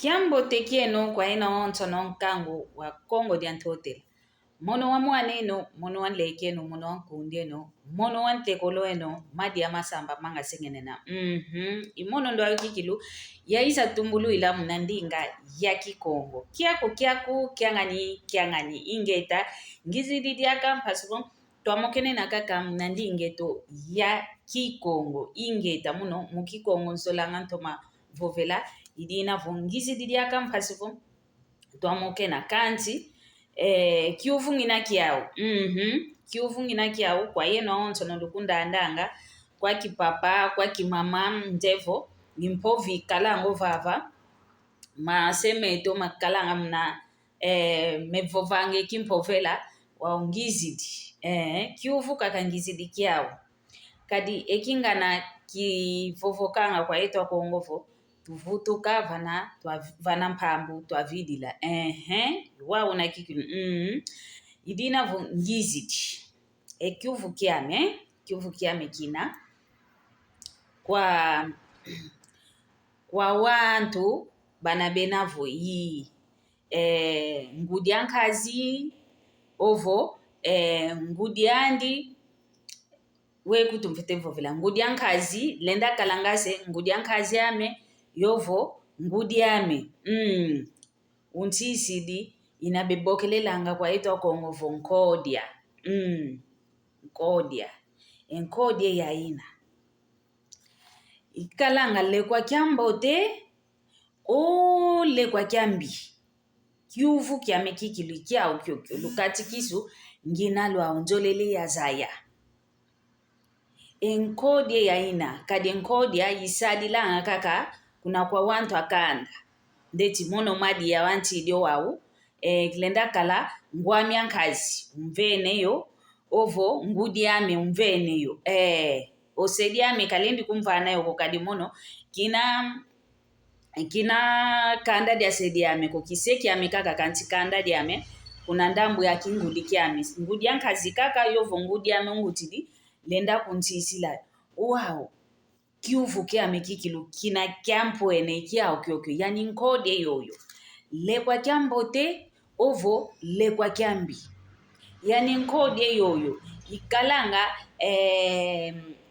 Kiambo tekieno kwa ina onto non kangu wa Kongo di antotela. Mono wa mwaneno, mono wa lekeno, mono wa kundeno, mono wa tekoloeno, madi ya masamba manga sengenena. Imono ndo kikilu, ya isa tumbulu ila mnandinga ya kikongo. Kiaku, kiangani, ingeta, ngizi didiaka mpasukon, tuamokene nakaka mnandingeto ya kikongo. Ingeta muno, mukikongo nsolangantoma vovela, idina vongizi didiaka mpasukon, tuamoke na kanti, kiuvungina kiao. Kiuvungina kiao kwa yeno onto no lukunda andanga kwa kipapa kwa kimama ndevo nimpovi kalango vava maseme to makalanga mna mevovange kimpovela waongizidi kiuvu kakangizidi kiao kadi ekingana kivovokanga kwa yeto kongovo tuvutuka vana mpambu twavidila wao na kikilu idina ngiziti kiuvu kiame kina kwa wantu bana benavo yi ngudiankazi ovo ngudiandi we kutumfetevo vila ngudiankazi lenda kalangase ngudiankazi ame yovo ngudiame untisidi inabebokelelanga kwa ito kongo vonkodia nkodia enkodie ya ina ikalanga lekwa kiambote o lekwa kiambi kiuvu kiame kikilu kiao kyokyo lukati kisu nginalo aonjolele ya zaya enkodie ya ina kadi enkodia yisadi langa kaka kuna kwa wantu akanda ndeti mono madi ya wanti idio wau kilenda kala ngwami ankazi mveneyo ovo ngudiame mveneyo osediame kalendi kumvana yo kadi mono kina kanda dia sediame ko kiseki ame kaka kanti kanda diame kuna ndambu ya kingudi kiame ngudi ankazi kaka yovo ngudiame ngutidi lenda kuntisila wow kiuvu kiame kikilu kina kiampo ene kiao kyokyo yani nkode yoyo lekwa kiambote ovo lekwa kiambi yani nkode yoyo ikalanga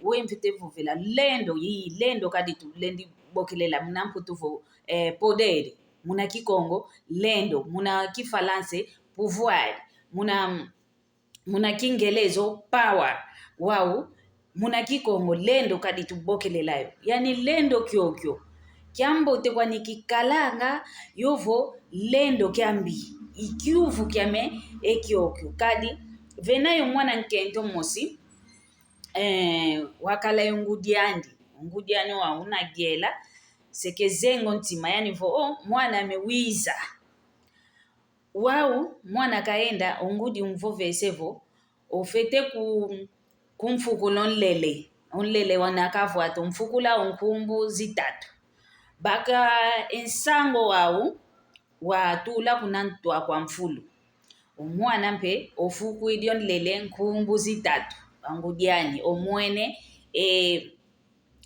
wemfite vuvela lendo kaditu lendi bokelela mnamputuvo poderi muna kikongo lendo muna kifalanse pouvoir muna kingelezo power wow muna kikongo lendo kaditu bokelelayo yani lendo kyokyo kiambote kwa nikikalanga yovo lendo kiambi ikiuvu kiame ekyokyo kadi venayo mwana nkento mosi wakala ngudiani wa unagela sekezengo ntima yani vo mwana amewiza wau mwana kaenda ongudi mvovesevo ofete kumfukulo onlele wanakavwato mfukula onkumbu zitatu baka ensango wau watula kunantwa kwa mfulu omwana mpe ofuku idio nlele nkumbu zitatu angudiani omwene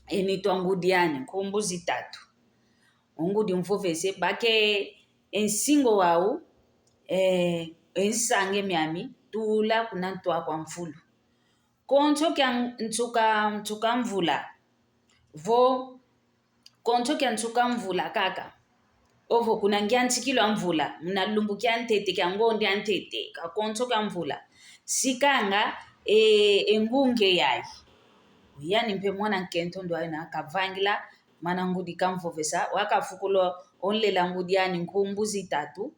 enitwa ngudiani nkumbu zitatu ongudi mvovese bake ensingo wau ensange miami tula kunantwa kwa mfulu koncho kya ntuka mvula vo koncho kya ntuka mvula kaka ovo kuna ngiantikilo amvula mnalumbukia ntete kya ngondi antete ka koncho kya mvula sikanga engunge yayi yani mpe mwana nkento ndo aina kavangila mana ngudi kamvovesa wakafukulo onlela ngudi yani kumbuzi tatu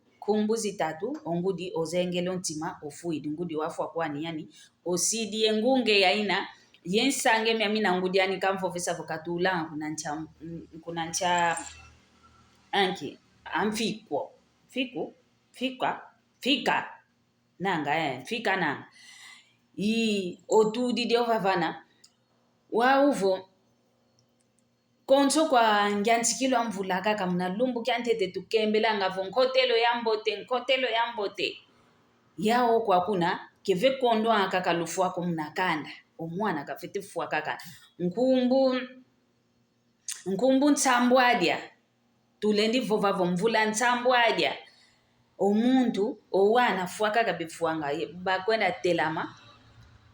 ongudi ozengelo ntima ofuidi ngudi wafu akwani yani osidi engunge yaina yensange miamina ngudi yani kamvovesa vokatula kunancha anki amfiko fika nanga fika na otudi dio vavana wauvo koncho kwa ngiantikilo amvula kaka mnalumbu kyantete tukembela ngavo nkotelo yambote yao kwa kuna keve kondo akaka lufu wako mnakanda omwana kafete fuwa kaka nkumbu nsambwadia tulendi vovavo mvula nsambwaja omuntu owana fuakaka befuanga bakwenda telama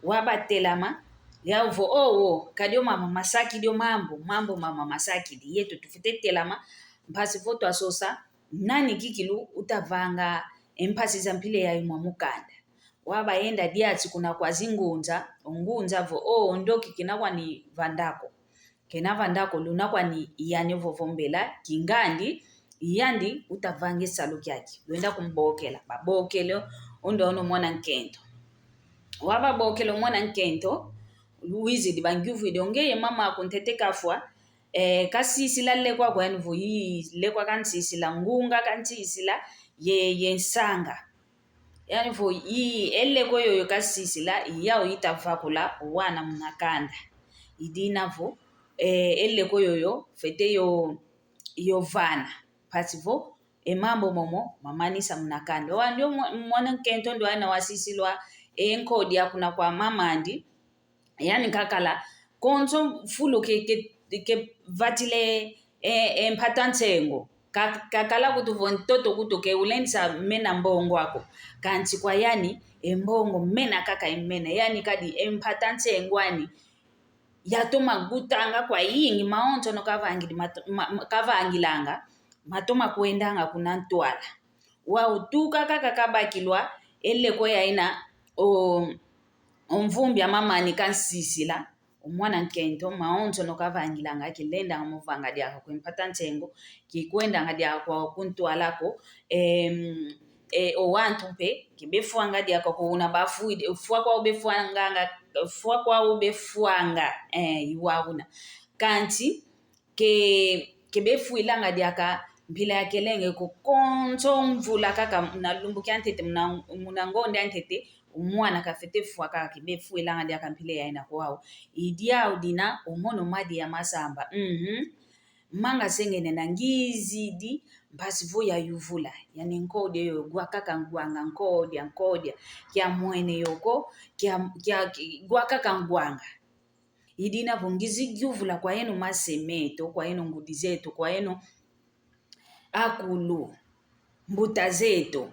wabatelama yavo owo kadio mama masaki dio mambo mama masaki di yetu tufite telama mpasi foto asosa nani kikilu utavanga empasi za mpile ya imwa mukanda wabaenda diati kuna kwa zingunza vo ndoki kinakwa ni vandako kenava ndako lunakwa ni iyane vovombela kingandi iyandi utavange salo kyaki wenda kumbokela babokelo ono mwana nkento wababokelo mwana nkento luizi bangyuvu idongeye mama akuntete kafwa kasisi la lekwa kwa nvu yi lekwa kansisi la ngunga kansisi la ye nsanga yani vo yi eleko yoyo kasisi la yao itavakula wana mnakanda idinavo eleko yoyo fete yo vana pasivo emambo momo mamanisa mnakanda wa ndio mwana nkento ndo ana wasisilwa enkodi akuna kwa mamandi yani kakala konso fulo ke vatile empatantsengo kakala kutuvo ntoto kutoke ulensa mena mbongo ako kanti kwa yani embongo mena kaka emena yani kadi empatantsengo ani yatoma gutanga kwa yingi maonto no kavangilanga matoma kuendanga kuna ntwala wa utuka kaka kabakilwa eleko yaina omvumbi amamani kansisila omwana nkento maonzo no kavangilanga kilenda ngamuvanga dyako kwempata ntengo kikwenda ngadia kwa kuntwalako owantu mpe kibefuanga dyako kuna bafuide ufwa kwa ubefuanga iwauna kanti kebefuilanga dyaka mpila yakelenge kukonzo mvula kaka nalumbuki antete munangonde antete umwana kafete fwa kaka kibefuilanga dyaka mpila yaina kwao idia udina omono madi ya masamba manga sengene na ngizidi mpasi vo ya yuvula yani nkode yo gwa kaka ngwanga nkodia kya mwene yoko kya gwa kaka ngwanga idina vongizi gyuvula kwa yenu masemeto kwa yenu ngudi zetu kwa yenu akulu mbuta zetu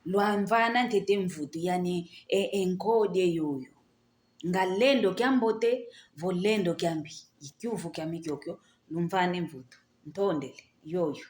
lwamvana ntete mvutu yani enkode yoyo ngalendo kyambote volendo kyambi ikyuvu kyamikyokyo lumvane mvutu ntondele yoyo